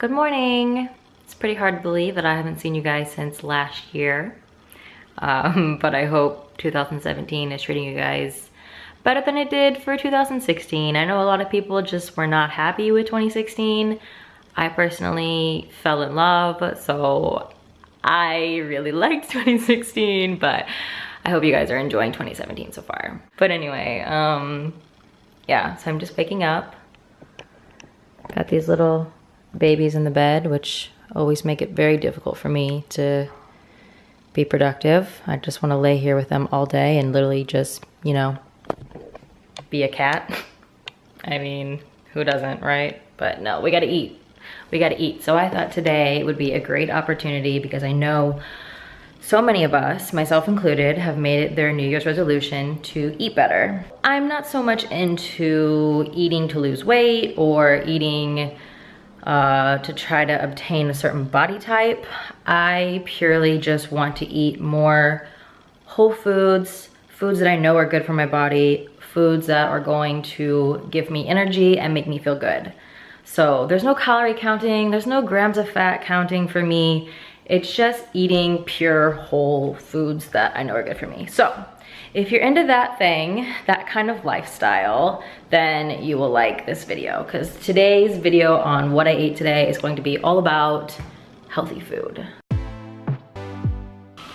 Good morning. It's pretty hard to believe that I haven't seen you guys since last year. But I hope 2017 is treating you guys better than it did for 2016. I know a lot of people just were not happy with 2016. I personally fell in love, so I really liked 2016, but I hope you guys are enjoying 2017 so far. But anyway, yeah, so I'm just waking up. Got these little babies in the bed, which always make it very difficult for me to be productive. I just want to lay here with them all day and literally just, you know, be a cat. I mean, who doesn't, right? But no, we gotta eat. We gotta eat. So I thought today would be a great opportunity because I know so many of us, myself included, have made it their New Year's resolution to eat better. I'm not so much into eating to lose weight or eating to try to obtain a certain body type. I purely just want to eat more whole foods, foods that I know are good for my body, foods that are going to give me energy and make me feel good. So there's no calorie counting, there's no grams of fat counting for me. It's just eating pure whole foods that I know are good for me. So if you're into that thing, that kind of lifestyle, then you will like this video, because today's video on what I ate today is going to be all about healthy food.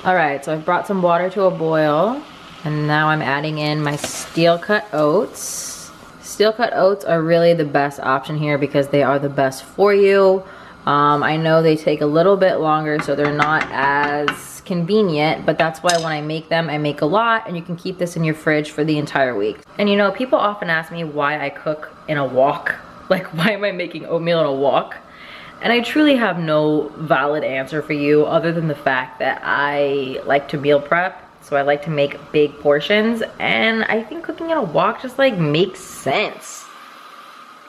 All right, so I've brought some water to a boil, and now I'm adding in my steel cut oats. Steel cut oats are really the best option here because they are the best for you. I know they take a little bit longer, so they're not as convenient, but that's why when I make them, I make a lot, and you can keep this in your fridge for the entire week. And you know, people often ask me why I cook in a wok. Like, why am I making oatmeal in a wok? And I truly have no valid answer for you other than the fact that I like to meal prep. So I like to make big portions, and I think cooking in a wok just like makes sense.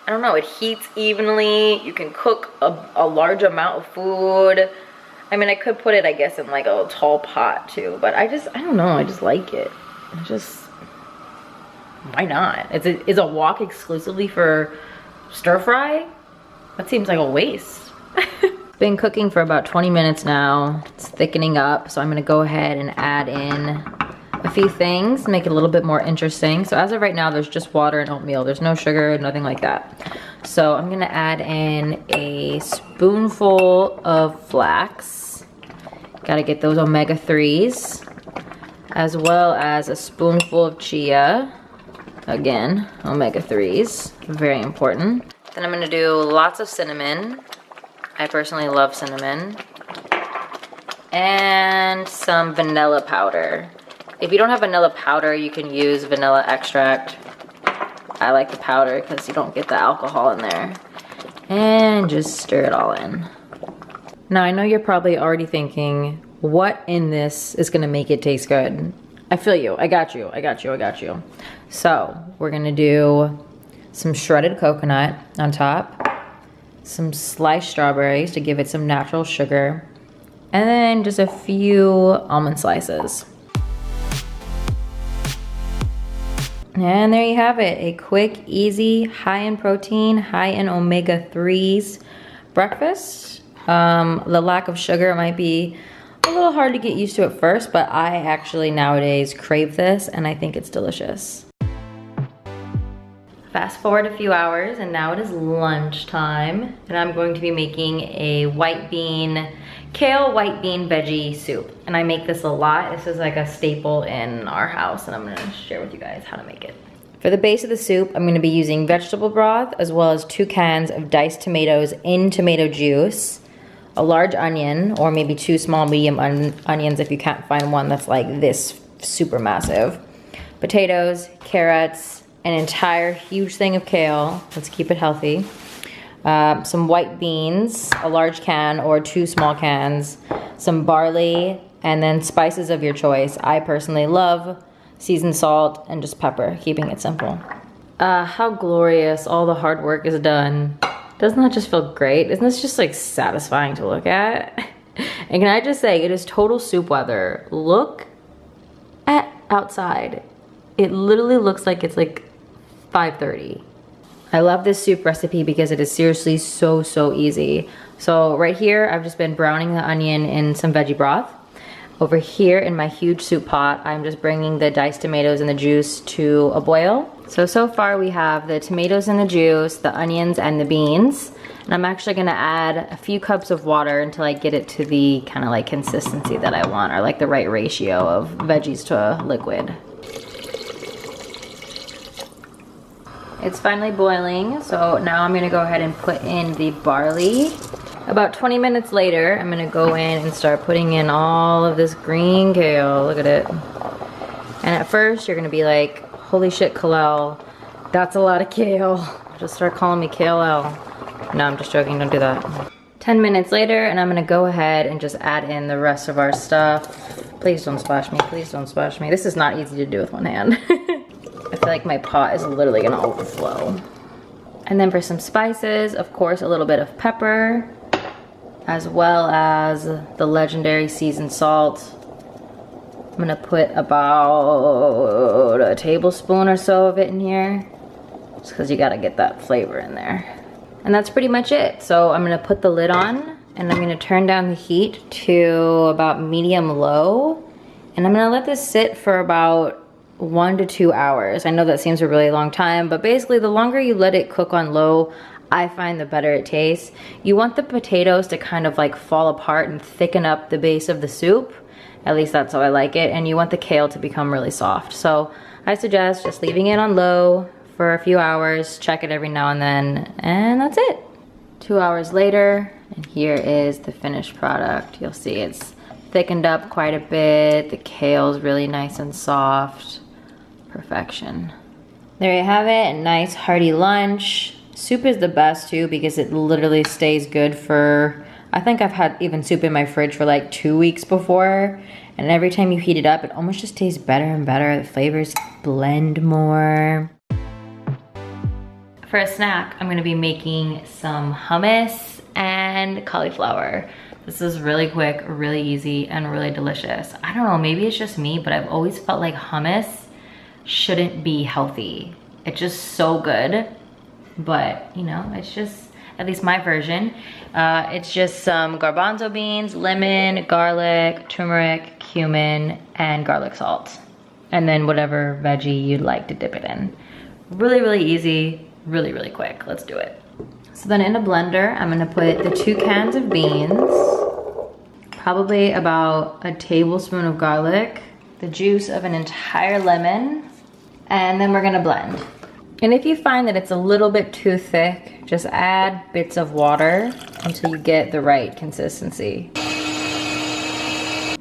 I don't know, it heats evenly. You can cook a large amount of food. I mean, I could put it, I guess, in like a tall pot too, but I don't know, I just like it. Why not? Is a wok exclusively for stir fry? That seems like a waste. Been cooking for about 20 minutes now. It's thickening up, so I'm gonna go ahead and add in a few things, make it a little bit more interesting. So as of right now, there's just water and oatmeal. There's no sugar, nothing like that. So I'm gonna add in a spoonful of flax. Gotta get those omega-3s, as well as a spoonful of chia. Again, omega-3s, very important. Then I'm gonna do lots of cinnamon. I personally love cinnamon. And some vanilla powder. If you don't have vanilla powder, you can use vanilla extract. I like the powder because you don't get the alcohol in there. And just stir it all in. Now, I know you're probably already thinking, what in this is gonna make it taste good? I feel you, I got you. So, we're gonna do some shredded coconut on top, some sliced strawberries to give it some natural sugar, and then just a few almond slices. And there you have it, a quick, easy, high in protein, high in omega-3s breakfast. The lack of sugar might be a little hard to get used to at first, but I actually nowadays crave this and I think it's delicious. Fast forward a few hours and now it is lunchtime, and I'm going to be making a kale white bean veggie soup. And I make this a lot. This is like a staple in our house, and I'm gonna share with you guys how to make it. For the base of the soup, I'm gonna be using vegetable broth as well as 2 cans of diced tomatoes in tomato juice, a large onion, or maybe 2 small medium onions if you can't find one that's like this super massive, potatoes, carrots, an entire huge thing of kale, let's keep it healthy, some white beans, a large can or 2 small cans, some barley, and then spices of your choice. I personally love seasoned salt and just pepper, keeping it simple. How glorious all the hard work is done. Doesn't that just feel great? Isn't this just like satisfying to look at? And can I just say, it is total soup weather. Look at outside. It literally looks like it's like 5:30. I love this soup recipe because it is seriously so easy. So right here, I've just been browning the onion in some veggie broth. Over here in my huge soup pot, I'm just bringing the diced tomatoes and the juice to a boil. So far we have the tomatoes and the juice, the onions and the beans. And I'm actually gonna add a few cups of water until I get it to the kind of like consistency that I want, or like the right ratio of veggies to liquid. It's finally boiling, so now I'm gonna go ahead and put in the barley. About 20 minutes later, I'm gonna go in and start putting in all of this green kale. Look at it. And at first, you're gonna be like, holy shit, Kalel, that's a lot of kale. Just start calling me KLL. No, I'm just joking, don't do that. 10 minutes later, and I'm gonna go ahead and just add in the rest of our stuff. Please don't splash me, please don't splash me. This is not easy to do with one hand. I feel like my pot is literally gonna overflow. And then for some spices, of course, a little bit of pepper, as well as the legendary seasoned salt. I'm gonna put about a tablespoon or so of it in here, just because you gotta get that flavor in there. And that's pretty much it. So I'm gonna put the lid on, and I'm gonna turn down the heat to about medium low, and I'm gonna let this sit for about 1 to 2 hours. I know that seems a really long time, but basically the longer you let it cook on low, I find the better it tastes. You want the potatoes to kind of like fall apart and thicken up the base of the soup. At least that's how I like it. And you want the kale to become really soft. So I suggest just leaving it on low for a few hours, check it every now and then, and that's it. 2 hours later, and here is the finished product. You'll see it's thickened up quite a bit. The kale's really nice and soft. Perfection. There you have it, a nice hearty lunch. Soup is the best too because it literally stays good for, I think I've had even soup in my fridge for like 2 weeks before, and every time you heat it up, it almost just tastes better and better. The flavors blend more. For a snack, I'm gonna be making some hummus and cauliflower. This is really quick, really easy, and really delicious. I don't know, maybe it's just me, but I've always felt like hummus shouldn't be healthy. It's just so good, but you know, it's just, at least my version. It's just some garbanzo beans, lemon, garlic, turmeric, cumin, and garlic salt. And then whatever veggie you'd like to dip it in. Really easy, really quick. Let's do it. So then in a blender, I'm gonna put the 2 cans of beans, probably about a tablespoon of garlic, the juice of an entire lemon, and then we're gonna blend. And if you find that it's a little bit too thick, just add bits of water until you get the right consistency.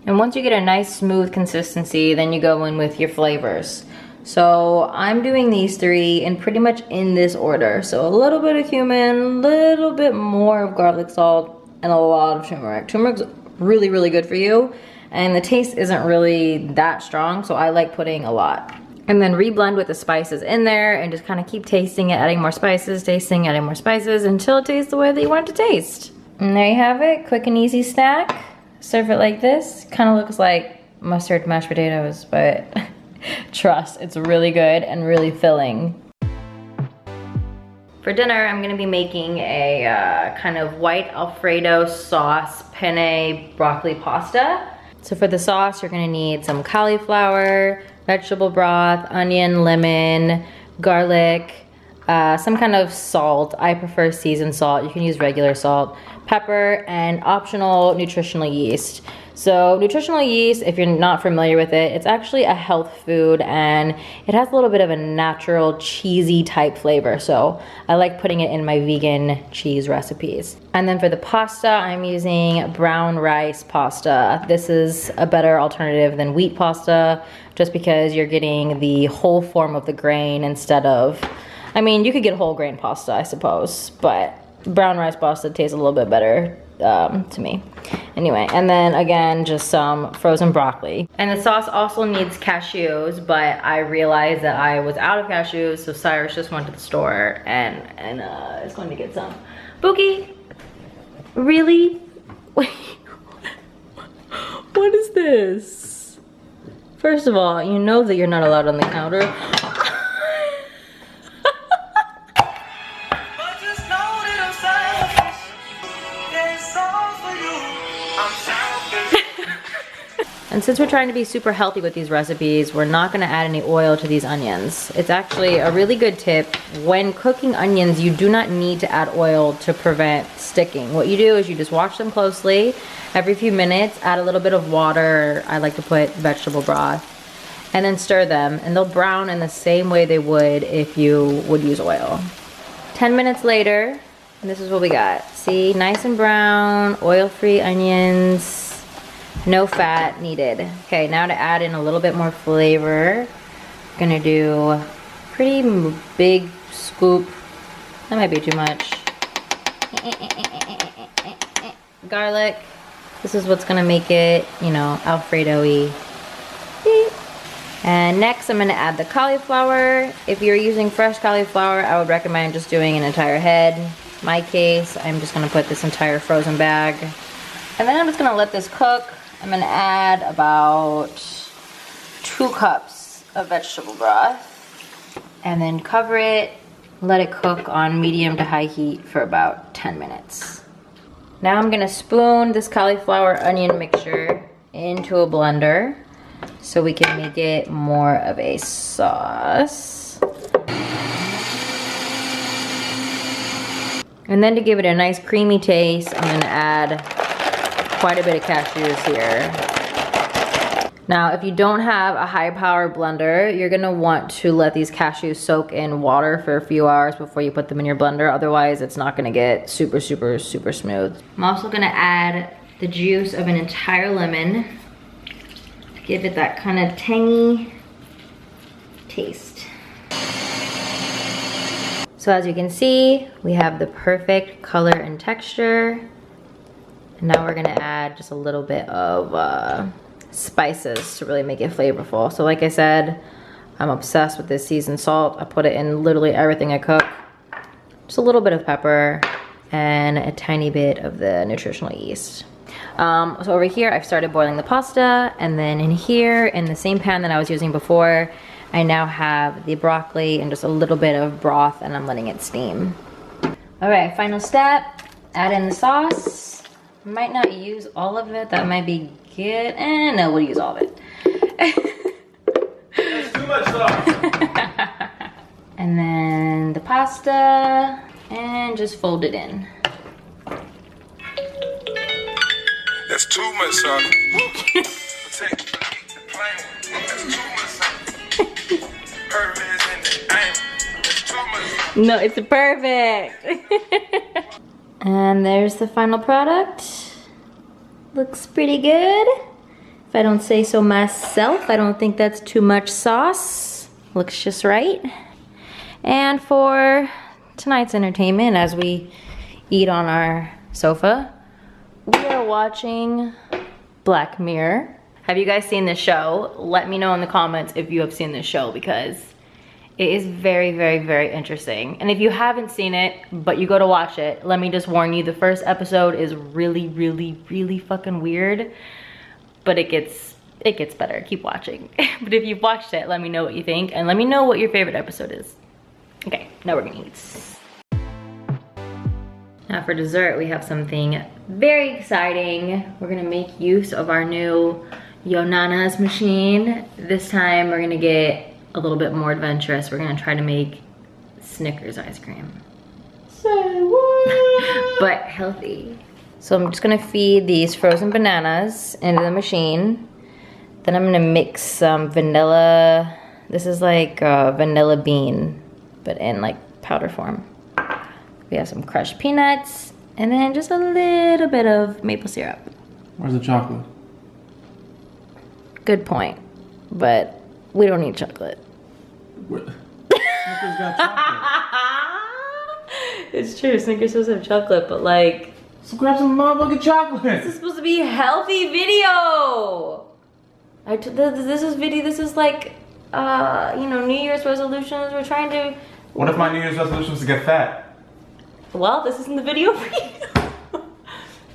And once you get a nice smooth consistency, then you go in with your flavors. So I'm doing these 3 and pretty much in this order. So a little bit of cumin, a little bit more of garlic salt, and a lot of turmeric. Turmeric's really good for you, and the taste isn't really that strong, so I like putting a lot. And then reblend with the spices in there and just kind of keep tasting it, adding more spices, tasting, adding more spices until it tastes the way that you want it to taste. And there you have it, quick and easy snack. Serve it like this. Kind of looks like mustard mashed potatoes, but trust, it's really good and really filling. For dinner, I'm gonna be making a kind of white Alfredo sauce penne broccoli pasta. So for the sauce, you're gonna need some cauliflower, vegetable broth, onion, lemon, garlic, some kind of salt. I prefer seasoned salt. You can use regular salt, pepper, and optional nutritional yeast. So nutritional yeast, if you're not familiar with it, it's actually a health food and it has a little bit of a natural cheesy type flavor. So I like putting it in my vegan cheese recipes. And then for the pasta, I'm using brown rice pasta. This is a better alternative than wheat pasta just because you're getting the whole form of the grain instead of, I mean, you could get whole grain pasta, I suppose, but brown rice pasta tastes a little bit better to me. Anyway, and then again, just some frozen broccoli. And the sauce also needs cashews, but I realized that I was out of cashews, so Cyrus just went to the store and is going to get some. Bookie, really? Wait, what is this? First of all, you know that you're not allowed on the counter. And since we're trying to be super healthy with these recipes, we're not gonna add any oil to these onions. It's actually a really good tip. When cooking onions, you do not need to add oil to prevent sticking. What you do is you just watch them closely. Every few minutes, add a little bit of water. I like to put vegetable broth. And then stir them, and they'll brown in the same way they would if you would use oil. 10 minutes later, and this is what we got. See, nice and brown, oil-free onions. No fat needed. Okay, now to add in a little bit more flavor, I'm gonna do a pretty big scoop. That might be too much. Garlic. This is what's gonna make it, you know, Alfredo-y. And next I'm gonna add the cauliflower. If you're using fresh cauliflower, I would recommend just doing an entire head. In my case, I'm just gonna put this entire frozen bag. And then I'm just gonna let this cook. I'm gonna add about 2 cups of vegetable broth and then cover it, let it cook on medium to high heat for about 10 minutes. Now I'm gonna spoon this cauliflower onion mixture into a blender so we can make it more of a sauce. And then to give it a nice creamy taste, I'm gonna add quite a bit of cashews here. Now, if you don't have a high power blender, you're gonna want to let these cashews soak in water for a few hours before you put them in your blender. Otherwise, it's not gonna get super, super, super smooth. I'm also gonna add the juice of an entire lemon. Give it that kind of tangy taste. So as you can see, we have the perfect color and texture. And now we're gonna add just a little bit of spices to really make it flavorful. So like I said, I'm obsessed with this seasoned salt. I put it in literally everything I cook. Just a little bit of pepper and a tiny bit of the nutritional yeast. So over here, I've started boiling the pasta, and then in here, in the same pan that I was using before, I now have the broccoli and just a little bit of broth, and I'm letting it steam. All right, final step, add in the sauce. Might not use all of it, that might be good. No, we'll use all of it. That's too much sauce. And then the pasta, and just fold it in. That's too much sauce. No, it's perfect. And there's the final product. Looks pretty good. If I don't say so myself, I don't think that's too much sauce. Looks just right. And for tonight's entertainment, as we eat on our sofa, we are watching Black Mirror. Have you guys seen this show? Let me know in the comments if you have seen this show, because it is very, very, very interesting. And if you haven't seen it, but you go to watch it, let me just warn you, the first episode is really, really, really fucking weird, but it gets better. Keep watching. But if you've watched it, let me know what you think, and let me know what your favorite episode is. Okay, now we're gonna eat. Now for dessert, we have something very exciting. We're gonna make use of our new Yonana's machine. This time we're gonna get a little bit more adventurous. We're gonna try to make Snickers ice cream. Say what? But healthy. So I'm just gonna feed these frozen bananas into the machine. Then I'm gonna mix some vanilla. This is like vanilla bean, but in like powder form. We have some crushed peanuts, and then just a little bit of maple syrup. Where's the chocolate? Good point, but we don't need chocolate. Snickers got chocolate. It's true, Snickers does have chocolate, but like, So grab some motherfucking chocolate. this is supposed to be a healthy video. This is like, you know, New Year's resolutions. We're trying to. What if my New Year's resolution was to get fat? Well, this isn't the video for you.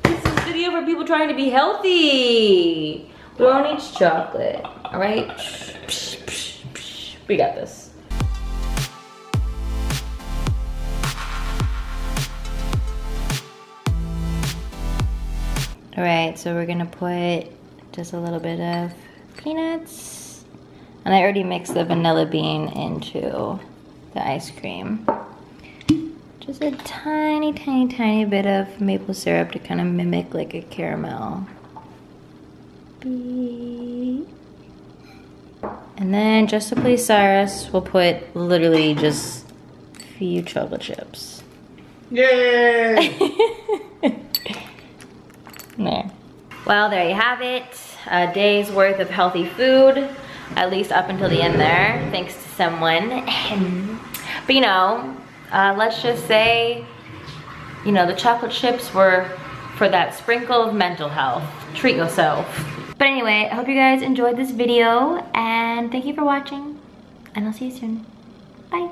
This is a video for people trying to be healthy. We don't need chocolate, all right? We got this. All right, so we're gonna put just a little bit of peanuts. And I already mixed the vanilla bean into the ice cream. Just a tiny, tiny, tiny bit of maple syrup to kind of mimic like a caramel. Beep. And then just to please Cyrus, we'll put literally just a few chocolate chips. Yay! There. Well, there you have it. A day's worth of healthy food, at least up until the end there, thanks to someone. But you know, let's just say, you know, the chocolate chips were for that sprinkle of mental health. Treat yourself. But anyway, I hope you guys enjoyed this video, and thank you for watching, and I'll see you soon. Bye.